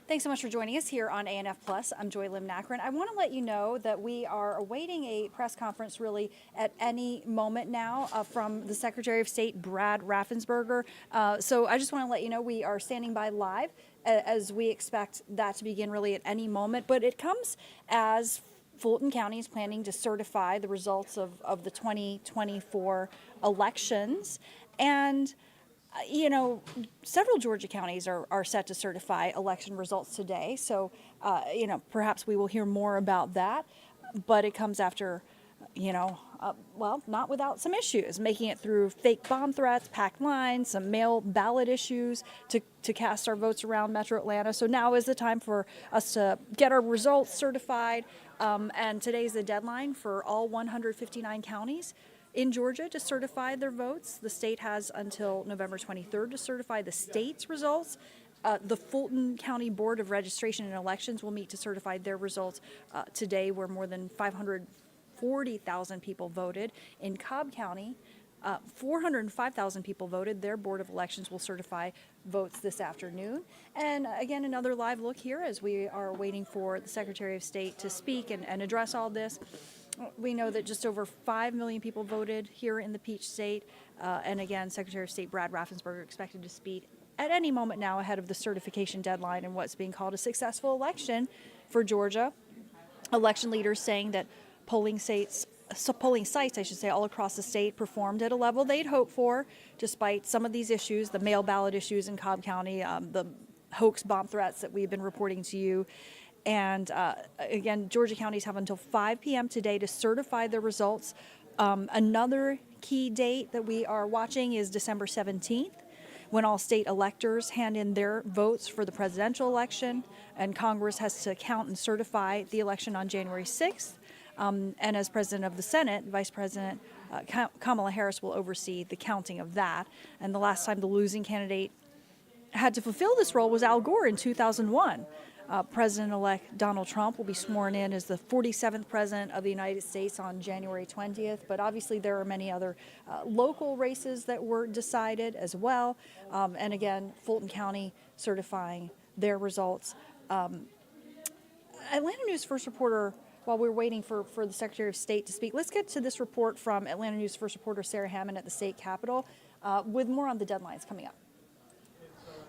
Thanks so much for joining us here on ANF Plus. I'm Joy Lim-Nakran. I want to let you know that we are awaiting a press conference really at any moment now from the Secretary of State, Brad Raffensperger. So I just want to let you know we are standing by live as we expect that to begin really at any moment. But it comes as Fulton County is planning to certify the results of the 2024 elections. And you know, several Georgia counties are set to certify election results today. So, you know, perhaps we will hear more about that. But it comes after, well, not without some issues, making it through fake bomb threats, packed lines, some mail ballot issues to cast our votes around Metro Atlanta. So now is the time for us to get our results certified. And today's the deadline for all 159 counties in Georgia to certify their votes. The state has until November 23rd to certify the state's results. The Fulton County Board of Registration and Elections will meet to certify their results today, where more than 540,000 people voted. In Cobb County, 405,000 people voted. Their Board of Elections will certify votes this afternoon. And again, another live look here as we are waiting for the Secretary of State to speak and address all this. We know that just over 5 million people voted here in the Peach State. And again, Secretary of State Brad Raffensperger expected to speak at any moment now ahead of the certification deadline and what's being called a successful election for Georgia. Election leaders saying that polling sites, I should say, all across the state performed at a level they'd hoped for, despite some of these issues, the mail ballot issues in Cobb County, the hoax bomb threats that we've been reporting to you. And again, Georgia counties have until 5 p.m. today to certify their results. Another key date that we are watching is December 17th, when all state electors hand in their votes for the presidential election, and Congress has to count and certify the election on January 6th. And as president of the Senate, Vice President Kamala Harris will oversee the counting of that. And the last time the losing candidate had to fulfill this role was Al Gore in 2001. President-elect Donald Trump will be sworn in as the 47th president of the United States on January 20th. But obviously there are many other local races that were decided as well. And again, Fulton County certifying their results. Atlanta News First reporter, while we're waiting for the Secretary of State to speak, let's get to this report from Atlanta News First reporter Sarah Hammond at the state capitol with more on the deadlines coming up.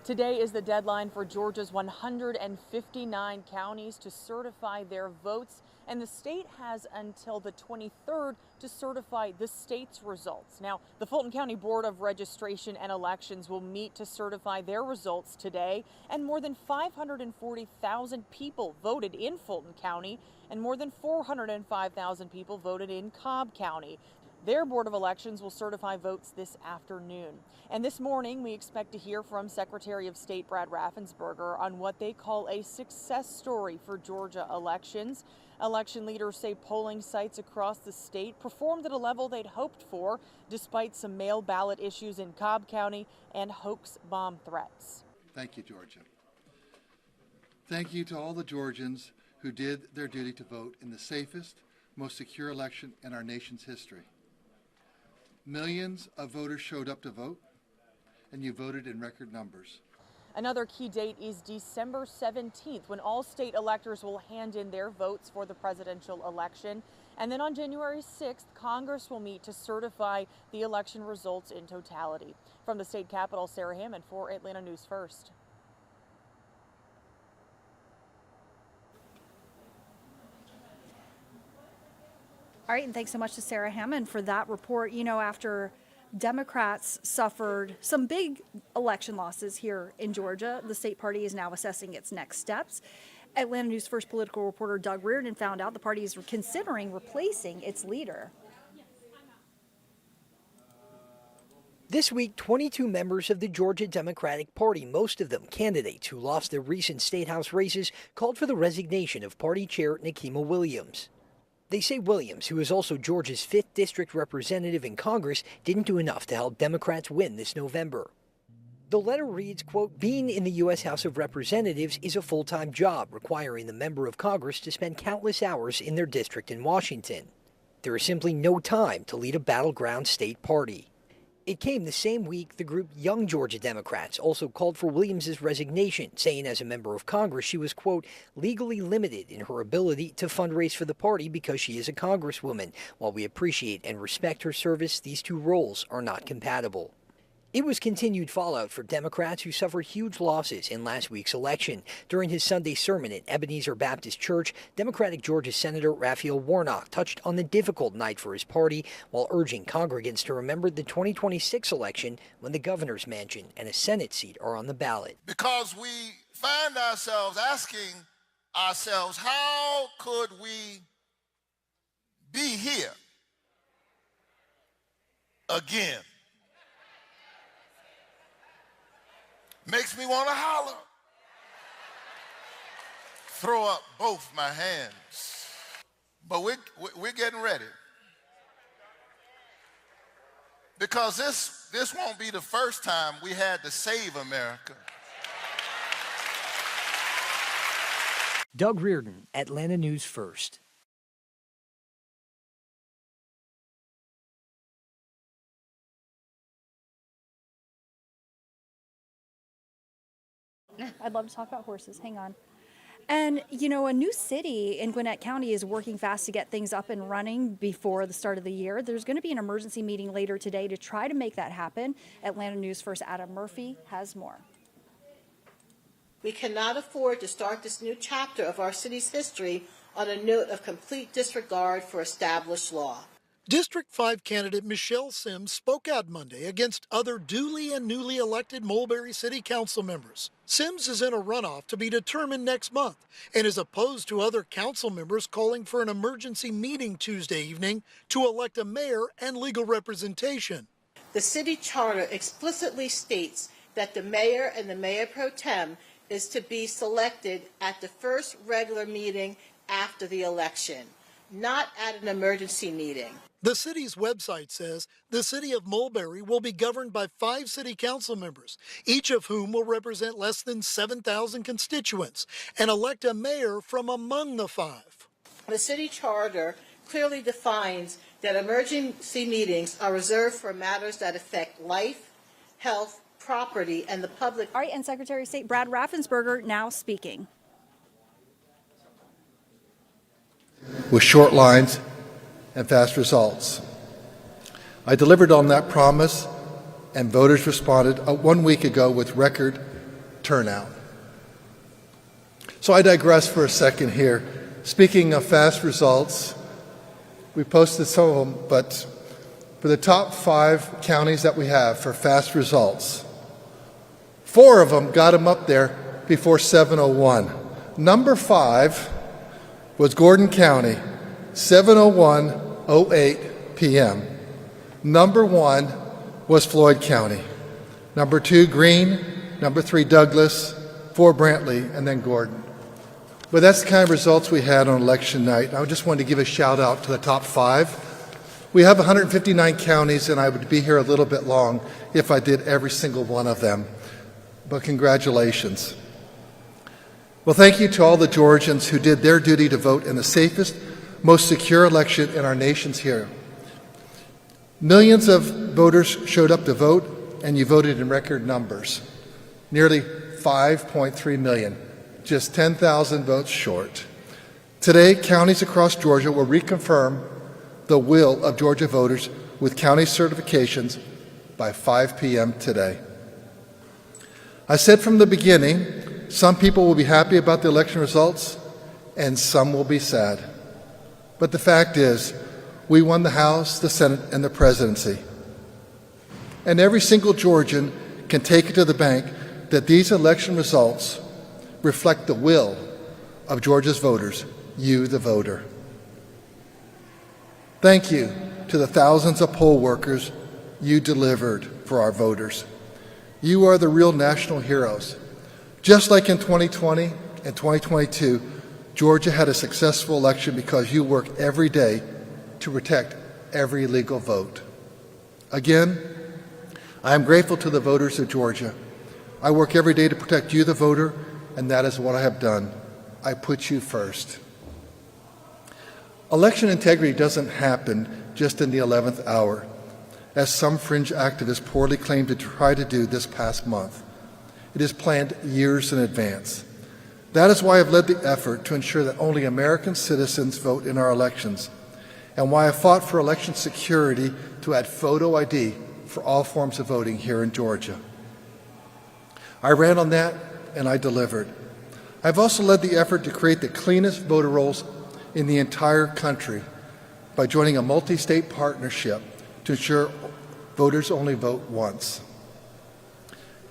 Today is the deadline for Georgia's 159 counties to certify their votes, and the state has until the 23rd to certify the state's results. Now, the Fulton County Board of Registration and Elections will meet to certify their results today, and more than 540,000 people voted in Fulton County, and more than 405,000 people voted in Cobb County. Their Board of Elections will certify votes this afternoon. And this morning, we expect to hear from Secretary of State Brad Raffensperger on what they call a success story for Georgia elections. Election leaders say polling sites across the state performed at a level they'd hoped for, despite some mail ballot issues in Cobb County and hoax bomb threats. Thank you, Georgia. Thank you to all the Georgians who did their duty to vote in the safest, most secure election in our nation's history. Millions of voters showed up to vote, and you voted in record numbers. Another key date is December 17th, when all state electors will hand in their votes for the presidential election. And then on January 6th, Congress will meet to certify the election results in totality. From the state capitol, Sarah Hammond for Atlanta News First. All right, and thanks so much to Sarah Hammond for that report. You know, after Democrats suffered some big election losses here in Georgia, the state party is now assessing its next steps. Atlanta News First political reporter Doug Reardon found out the party is considering replacing its leader. This week, 22 members of the Georgia Democratic Party, most of them candidates who lost their recent state house races, called for the resignation of party chair Nikema Williams. They say Williams, who is also Georgia's 5th district representative in Congress, didn't do enough to help Democrats win this November. The letter reads, quote, being in the U.S. House of Representatives is a full-time job, requiring the member of Congress to spend countless hours in their district in Washington. There is simply no time to lead a battleground state party. It came the same week the group Young Georgia Democrats also called for Williams' resignation, saying as a member of Congress she was, quote, legally limited in her ability to fundraise for the party because she is a congresswoman. While we appreciate and respect her service, these two roles are not compatible. It was continued fallout for Democrats who suffered huge losses in last week's election. During his Sunday sermon at Ebenezer Baptist Church, Democratic Georgia Senator Raphael Warnock touched on the difficult night for his party while urging congregants to remember the 2026 election when the governor's mansion and a Senate seat are on the ballot. Because we find ourselves asking ourselves, how could we be here again? Makes me want to holler. Throw up both my hands. But we're getting ready. Because this won't be the first time we had to save America. Doug Reardon, Atlanta News First. I'd love to talk about horses. Hang on. And, you know, a new city in Gwinnett County is working fast to get things up and running before the start of the year. There's going to be an emergency meeting later today to try to make that happen. Atlanta News First Adam Murphy has more. We cannot afford to start this new chapter of our city's history on a note of complete disregard for established law. District 5 candidate Michelle Sims spoke out Monday against other duly and newly elected Mulberry City Council members. Sims is in a runoff to be determined next month and is opposed to other council members calling for an emergency meeting Tuesday evening to elect a mayor and legal representation. The city charter explicitly states that the mayor and the mayor pro tem is to be selected at the first regular meeting after the election, not at an emergency meeting. The city's website says the city of Mulberry will be governed by 5 city council members, each of whom will represent less than 7,000 constituents, and elect a mayor from among the 5. The city charter clearly defines that emergency meetings are reserved for matters that affect life, health, property, and the public. All right, and Secretary of State Brad Raffensperger now speaking. With short lines and fast results. I delivered on that promise, and voters responded 1 week ago with record turnout. So I digress for a second here. Speaking of fast results, we posted some of them, but for the top 5 counties that we have for fast results, 4 of them got them up there before 7:01. Number 5 was Gordon County, 7:01:08 p.m. Number 1 was Floyd County. Number 2, Greene. Number 3, Douglas. 4, Brantley, and then Gordon. But that's the kind of results we had on election night. I just wanted to give a shout out to the top 5. We have 159 counties, and I would be here a little bit long if I did every single one of them. But congratulations. Well, thank you to all the Georgians who did their duty to vote in the safest, most secure election in our nation's here. Millions of voters showed up to vote, and you voted in record numbers. Nearly 5.3 million, just 10,000 votes short. Today, counties across Georgia will reconfirm the will of Georgia voters with county certifications by 5 p.m. today. I said from the beginning, some people will be happy about the election results, and some will be sad. But the fact is, we won the House, the Senate, and the presidency. And every single Georgian can take it to the bank that these election results reflect the will of Georgia's voters, you, the voter. Thank you to the thousands of poll workers you delivered for our voters. You are the real national heroes. Just like in 2020 and 2022, Georgia had a successful election because you work every day to protect every legal vote. Again, I am grateful to the voters of Georgia. I work every day to protect you, the voter, and that is what I have done. I put you first. Election integrity doesn't happen just in the 11th hour. as some fringe activists poorly claimed to try to do this past month. It is planned years in advance. That is why I've led the effort to ensure that only American citizens vote in our elections, and why I fought for election security to add photo ID for all forms of voting here in Georgia. I ran on that, and I delivered. I've also led the effort to create the cleanest voter rolls in the entire country by joining a multi-state partnership to ensure voters only vote once.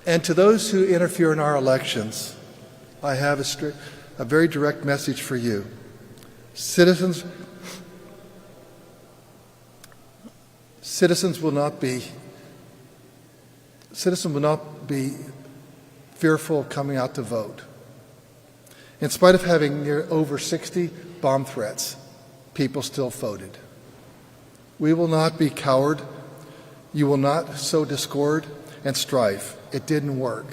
And to those who interfere in our elections, I have a very direct message for you. Citizens will not be fearful of coming out to vote. In spite of having over 60 bomb threats, people still voted. We will not be coward. You will not sow discord and strife. It didn't work.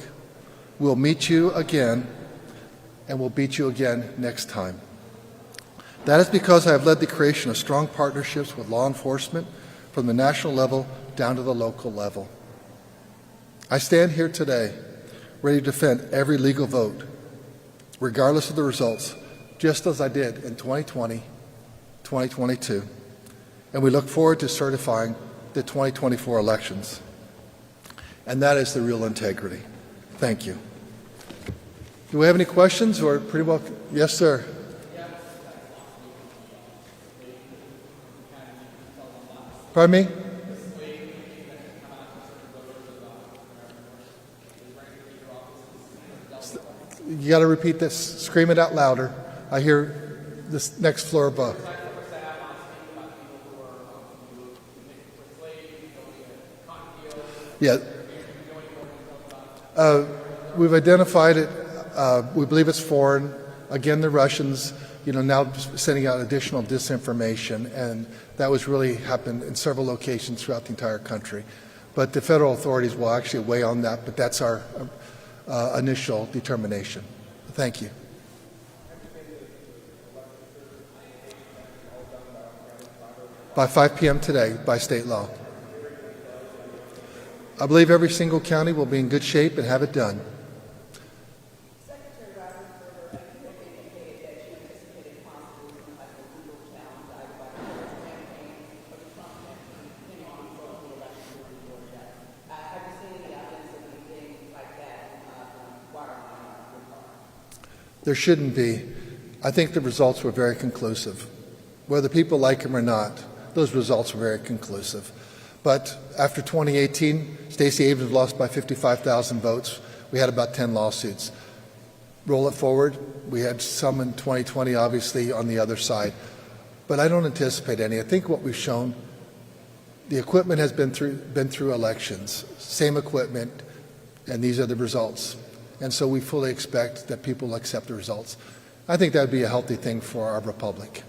We'll meet you again, and we'll beat you again next time. That is because I have led the creation of strong partnerships with law enforcement from the national level down to the local level. I stand here today ready to defend every legal vote, regardless of the results, just as I did in 2020, 2022, and we look forward to certifying the 2024 elections. And that is the real integrity. Thank you. Do we have any questions, or pretty well? Yes, sir. Pardon me? You got to repeat this. Scream it out louder. I hear this next floor above. Yeah. We've identified it. We believe it's foreign. Again, the Russians, now sending out additional disinformation, and that was really happened in several locations throughout the entire country. But the federal authorities will actually weigh on that, but that's our initial determination. Thank you. By 5 p.m. today, by state law. I believe every single county will be in good shape and have it done. There shouldn't be. I think the results were very conclusive. Whether people like them or not, those results were very conclusive. But after 2018, Stacey Abrams lost by 55,000 votes. We had about 10 lawsuits. Roll it forward. We had some in 2020, obviously, on the other side. But I don't anticipate any. I think what we've shown, the equipment has been through elections, same equipment, and these are the results. And so we fully expect that people will accept the results. I think that would be a healthy thing for our republic.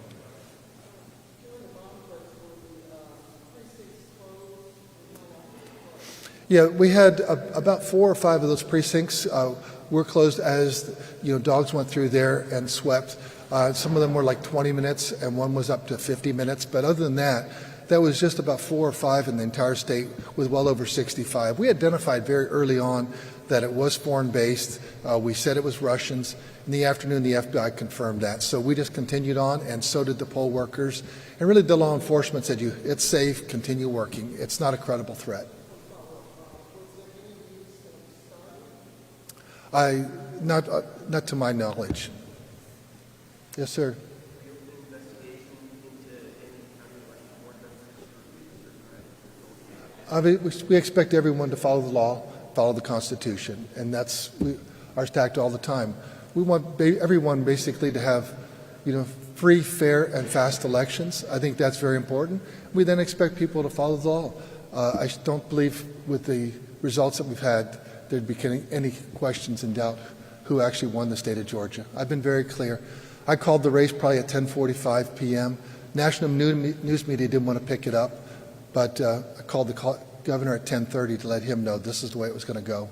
Yeah, we had about 4 or 5 of those precincts were closed as dogs went through there and swept. Some of them were like 20 minutes, and one was up to 50 minutes. But other than that, that was just about 4 or 5 in the entire state, with well over 65. We identified very early on that it was foreign-based. We said it was Russians. In the afternoon, the FBI confirmed that. So we just continued on, and so did the poll workers. And really, the law enforcement said, it's safe, continue working. It's not a credible threat. Not to my knowledge. Yes, sir. We expect everyone to follow the law, follow the Constitution, and that's our tact all the time. We want everyone basically to have, free, fair, and fast elections. I think that's very important. We then expect people to follow the law. I don't believe with the results that we've had there'd be any questions in doubt who actually won the state of Georgia. I've been very clear. I called the race probably at 10:45 p.m. National news media didn't want to pick it up, but I called the governor at 10:30 to let him know this is the way it was going to go.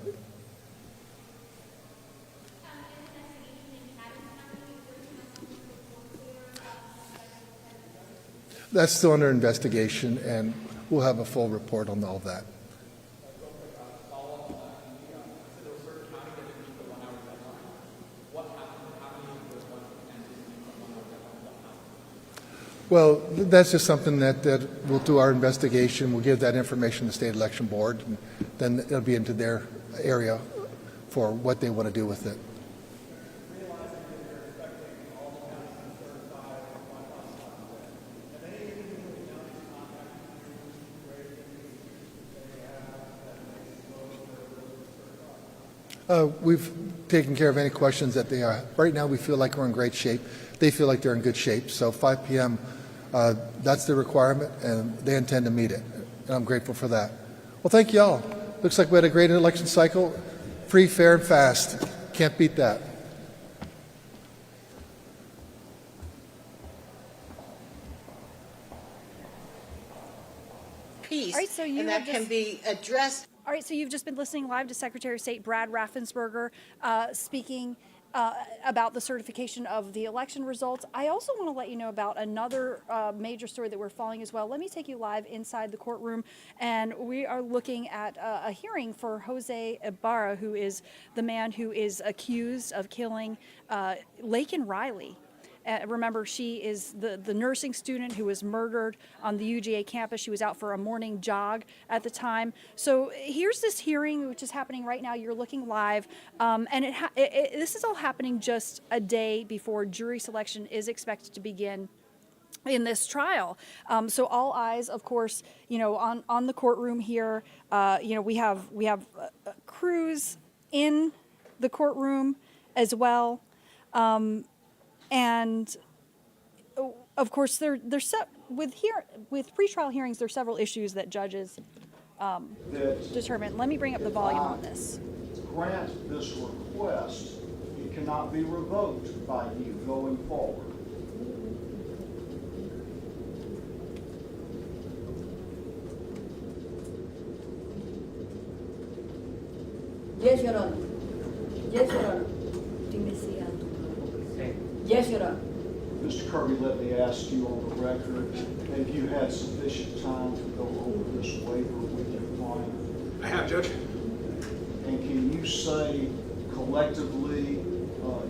That's still under investigation, and we'll have a full report on all that. Well, that's just something that we'll do our investigation. We'll give that information to the State Election Board, and then it'll be into their area for what they want to do with it. We've taken care of any questions that they are. Right now, we feel like we're in great shape. They feel like they're in good shape. So 5 p.m., that's the requirement, and they intend to meet it. And I'm grateful for that. Well, thank you all. Looks like we had a great election cycle. Free, fair, and fast. Can't beat that. Peace, All right, so you and that have can just- be addressed. All right, so you've just been listening live to Secretary of State Brad Raffensperger speaking about the certification of the election results. I also want to let you know about another major story that we're following as well. Let me take you live inside the courtroom, and we are looking at a hearing for Jose Ibarra, who is the man who is accused of killing Laken Riley. Remember, she is the nursing student who was murdered on the UGA campus. She was out for a morning jog at the time. So here's this hearing, which is happening right now. You're looking live. And this is all happening just a day before jury selection is expected to begin in this trial. So all eyes, of course, on the courtroom here. We have crews in the courtroom as well. And of course, with pretrial hearings, there are several issues that judges determine. Let me bring up the volume on this. Grant this request, it cannot be revoked by you going forward. Yes, Your Honor. Yes, Your Honor. Yes, Your Honor. Mr. Kirby, let me ask you on the record, have you had sufficient time to go over this waiver with your client? I have, Judge. And can you say collectively,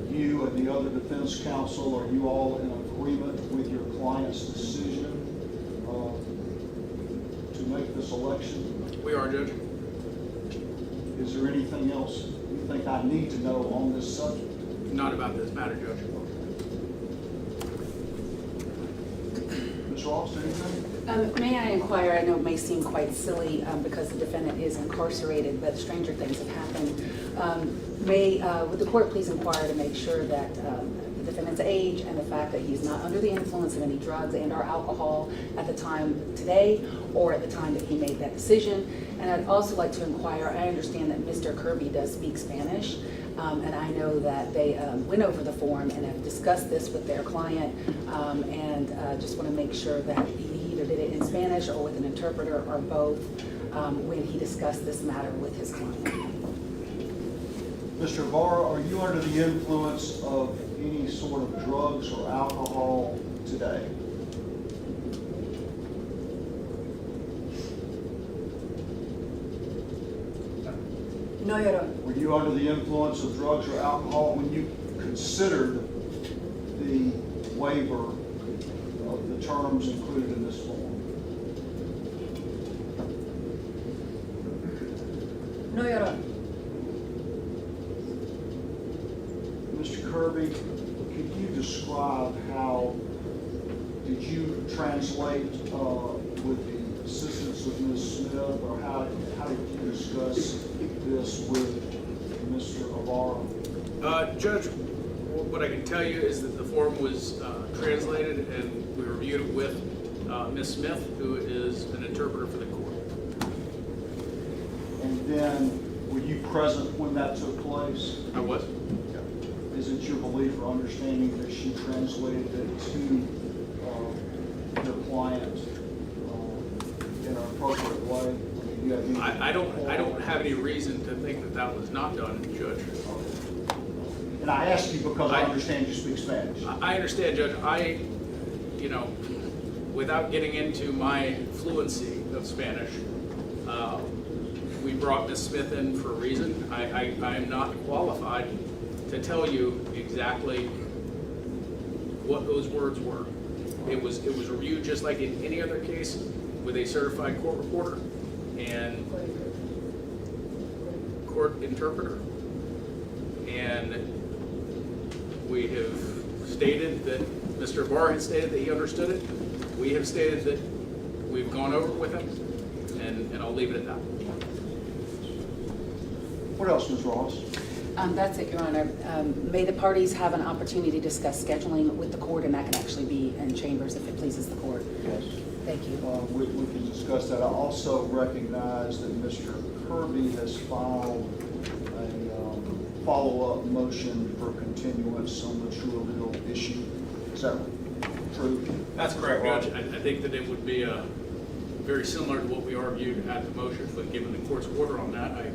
you and the other defense counsel, are you all in agreement with your client's decision to make this election? We are, Judge. Is there anything else you think I need to know on this subject? Not about this matter, Judge. Ms. Ross, anything? May I inquire, I know it may seem quite silly because the defendant is incarcerated, but stranger things have happened. Would the court please inquire to make sure that the defendant's age and the fact that he's not under the influence of any drugs and or alcohol at the time today or at the time that he made that decision? And I'd also like to inquire, I understand that Mr. Kirby does speak Spanish, and I know that they went over the form and have discussed this with their client, and just want to make sure that he either did it in Spanish or with an interpreter or both when he discussed this matter with his client. Mr. Ibarra, are you under the influence of any sort of drugs or alcohol today? No, Your Honor. Were you under the influence of drugs or alcohol when you considered the waiver of the terms included in this form? No, Your Honor. Mr. Kirby, could you describe how did you translate with the assistance of Ms. Smith, or how did you discuss this with Mr. Ibarra? Judge, what I can tell you is that the form was translated and we reviewed it with Ms. Smith, who is an interpreter for the court. And then, were you present when that took place? I was. Is it your belief or understanding that she translated it to your client in an appropriate way? I don't have any reason to think that that was not done, Judge. And I ask you because I understand you speak Spanish. I understand, Judge. Without getting into my fluency, of Spanish. We brought Ms. Smith in for a reason. I am not qualified to tell you exactly what those words were. It was reviewed just like in any other case with a certified court reporter and court interpreter. And we have stated that Mr. Barr has stated that he understood it. We have stated that we've gone over it with him, and I'll leave it at that. What else, Ms. Ross? That's it, Your Honor. May the parties have an opportunity to discuss scheduling with the court, and that can actually be in chambers if it pleases the court. Yes. Thank you. We can discuss that. I also recognize that Mr. Kirby has filed a follow-up motion for continuance on the true or legal issue. Is that true? That's correct, Judge. I think that it would be very similar to what we argued at the motion, but given the court's order on that, I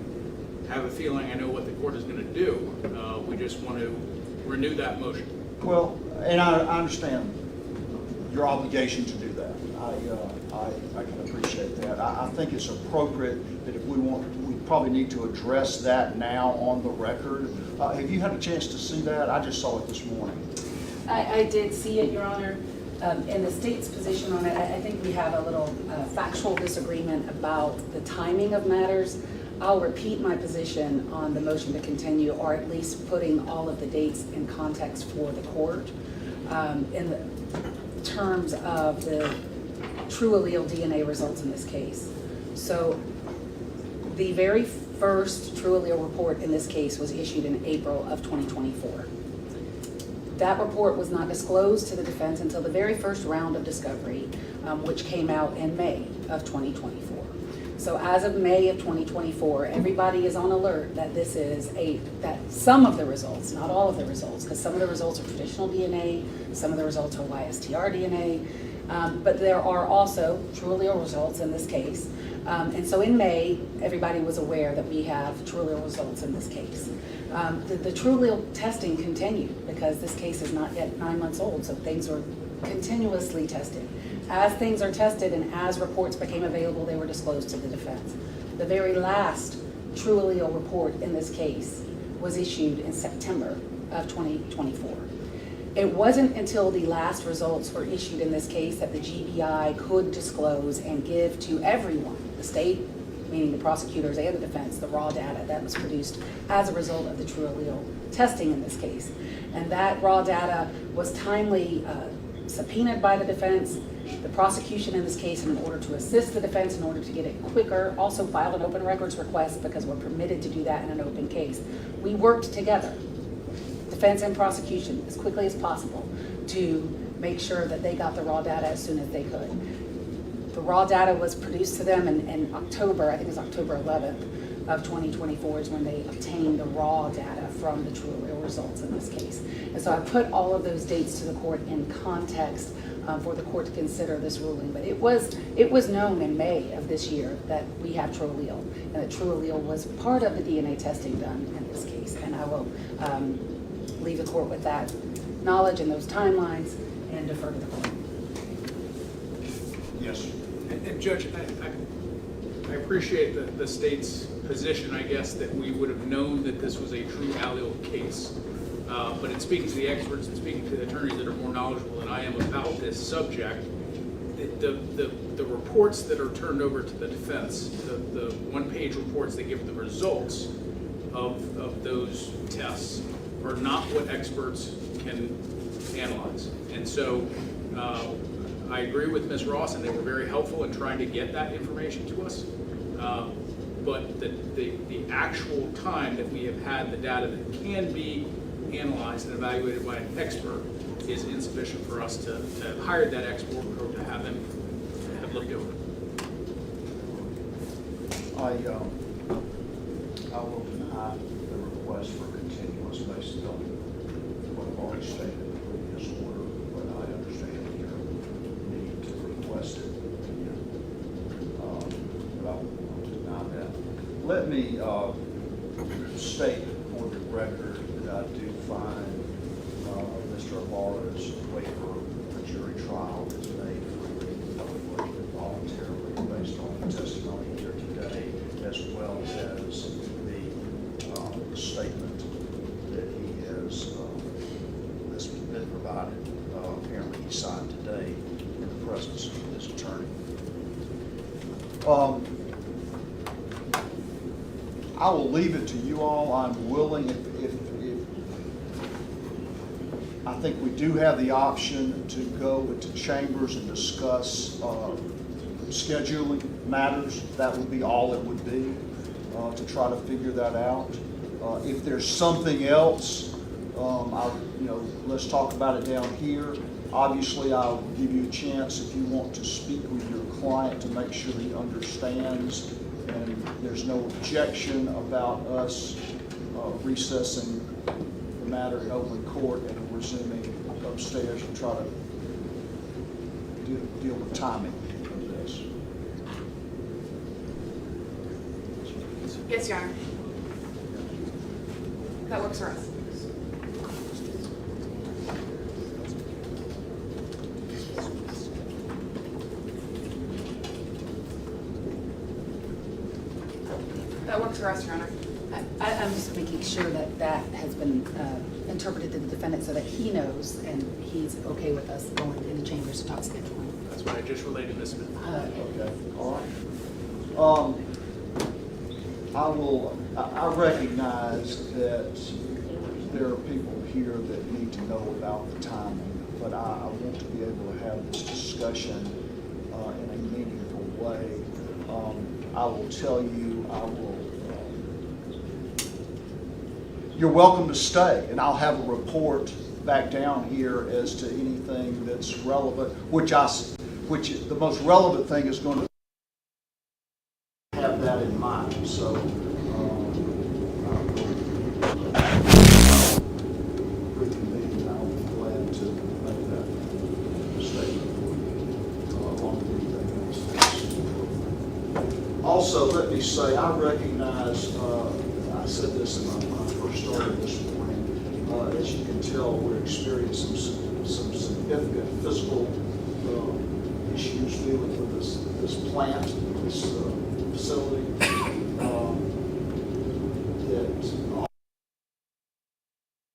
have a feeling I know what the court is going to do. We just want to renew that motion. Well, and I understand your obligation to do that. I can appreciate that. I think it's appropriate that if we probably need to address that now on the record. Have you had a chance to see that? I just saw it this morning. I did see it, Your Honor. In the state's position on it, I think we have a little factual disagreement about the timing of matters. I'll repeat my position on the motion to continue, or at least putting all of the dates in context for the court. In the terms of the true allele DNA results in this case. So the very first true allele report in this case was issued in April of 2024. That report was not disclosed to the defense until the very first round of discovery, which came out in May of 2024. So as of May of 2024, everybody is on alert that that some of the results, not all of the results, because some of the results are traditional DNA, some of the results are YSTR DNA, but there are also true allele results in this case. And so in May, everybody was aware that we have true allele results in this case. The true allele testing continued because this case is not yet 9 months old, so things are continuously tested. As things are tested and as reports became available, they were disclosed to the defense. The very last true allele report in this case was issued in September of 2024. It wasn't until the last results were issued in this case that the GBI could disclose and give to everyone, the state, meaning the prosecutors and the defense, the raw data that was produced as a result of the true allele testing in this case. And that raw data was timely subpoenaed by the defense. The prosecution in this case, in order to assist the defense, in order to get it quicker, also filed an open records request because we're permitted to do that in an open case. We worked together, defense and prosecution, as quickly as possible to make sure that they got the raw data as soon as they could. The raw data was produced to them in October, I think it was October 11th of 2024 is when they obtained the raw data from the true allele results in this case. And so I put all of those dates to the court in context for the court to consider this ruling. But it was known in May of this year that we have true allele, and that true allele was part of the DNA testing done in this case. And I will leave the court with that knowledge and those timelines and defer to the court. Yes. And Judge, I appreciate the state's position, I guess, that we would have known that this was a true allele case. But in speaking to the experts and speaking to the attorneys that are more knowledgeable than I am about this subject, the reports that are turned over to the defense, the one-page reports that give the results of those tests are not what experts can analyze. And so I agree with Ms. Ross, and they were very helpful in trying to get that information to us. But the actual time that we have had the data that can be analyzed and evaluated by an expert is insufficient for us to have hired that expert or to have him have looked over it. I will deny the request for continuance based on what I've already stated in the previous order, but I understand your need to request it. But I will deny that. Let me state for the record that I do find Mr. Ibarra's waiver for jury trial is made freely, publicly, and voluntarily based on as well as the statement that he has that's been provided. Apparently he signed today in the presence of his attorney. I will leave it to you all. I'm willing, if I think we do have the option to go into chambers and discuss scheduling matters. That would be all it would be, to try to figure that out. If there's something else, let's talk about it down here. Obviously, I'll give you a chance if you want to speak with your client to make sure he understands and there's no objection about us recessing the matter in open court and resuming upstairs and try to deal with timing of this. Yes, Your Honor. That works for us. That works for us, Your Honor. I'm just making sure that that has been interpreted to the defendant so that he knows and he's okay with us going in the chambers to talk scheduling. That's what I just relayed to Ms. Smith. Okay, all right. I recognize that there are people here that need to know about the timing, but I want to be able to have this discussion in a meaningful way. I will tell you, you're welcome to stay, and I'll have a report back down here as to anything that's relevant, which the most relevant thing is going to have that in mind. So reconvene, I'll be glad to make that statement along with anything else. Also, let me say, I recognize, I said this when I first started this morning, as you can tell, we're experiencing some significant physical issues dealing with this plant, this facility,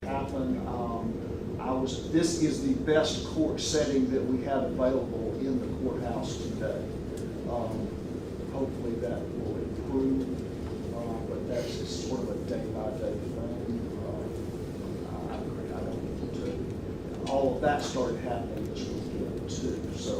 that happened. This is the best court setting that we have available in the courthouse today. Hopefully that will improve, but that's sort of a day-by-day thing. I don't want to. All of that started happening this weekend too, so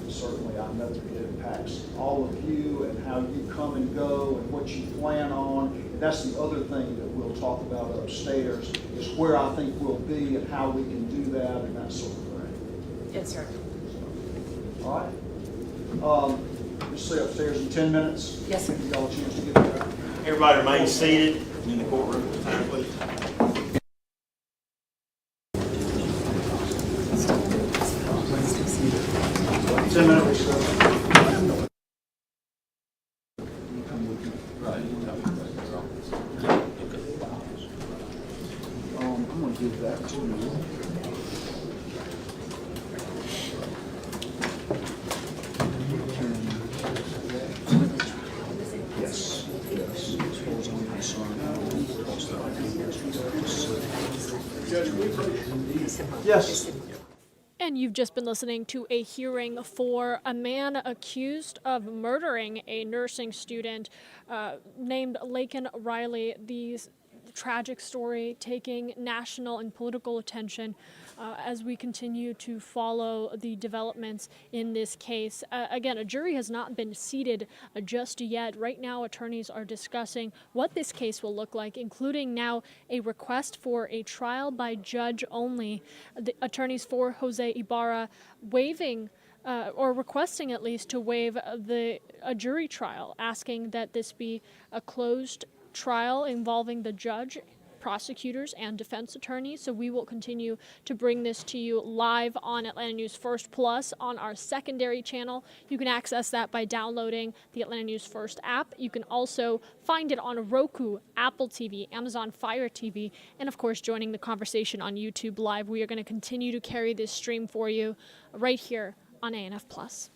certainly I know that it impacts all of you and how you come and go and what you plan on. And that's the other thing that we'll talk about upstairs, is where I think we'll be and how we can do that and that sort of thing. Yes, sir. All right. We'll see upstairs in 10 minutes. Yes, sir. Give y'all a chance to get there. Everybody remain seated in the courtroom at the time, please. 10-minute recess. I'm going to give that to you. Yes. Yes. And you've just been listening to a hearing for a man accused of murdering a nursing student named Laken Riley. The tragic story taking national and political attention as we continue to follow the developments in this case. Again, a jury has not been seated just yet. Right now, attorneys are discussing what this case will look like, including now a request for a trial by judge only. The attorneys for Jose Ibarra waiving or requesting at least to waive a jury trial, asking that this be a closed trial involving the judge, prosecutors, and defense attorneys. So we will continue to bring this to you live on Atlanta News First Plus on our secondary channel. You can access that by downloading the Atlanta News First app. You can also find it on Roku, Apple TV, Amazon Fire TV, and of course joining the conversation on YouTube Live. We are going to continue to carry this stream for you right here on ANF Plus.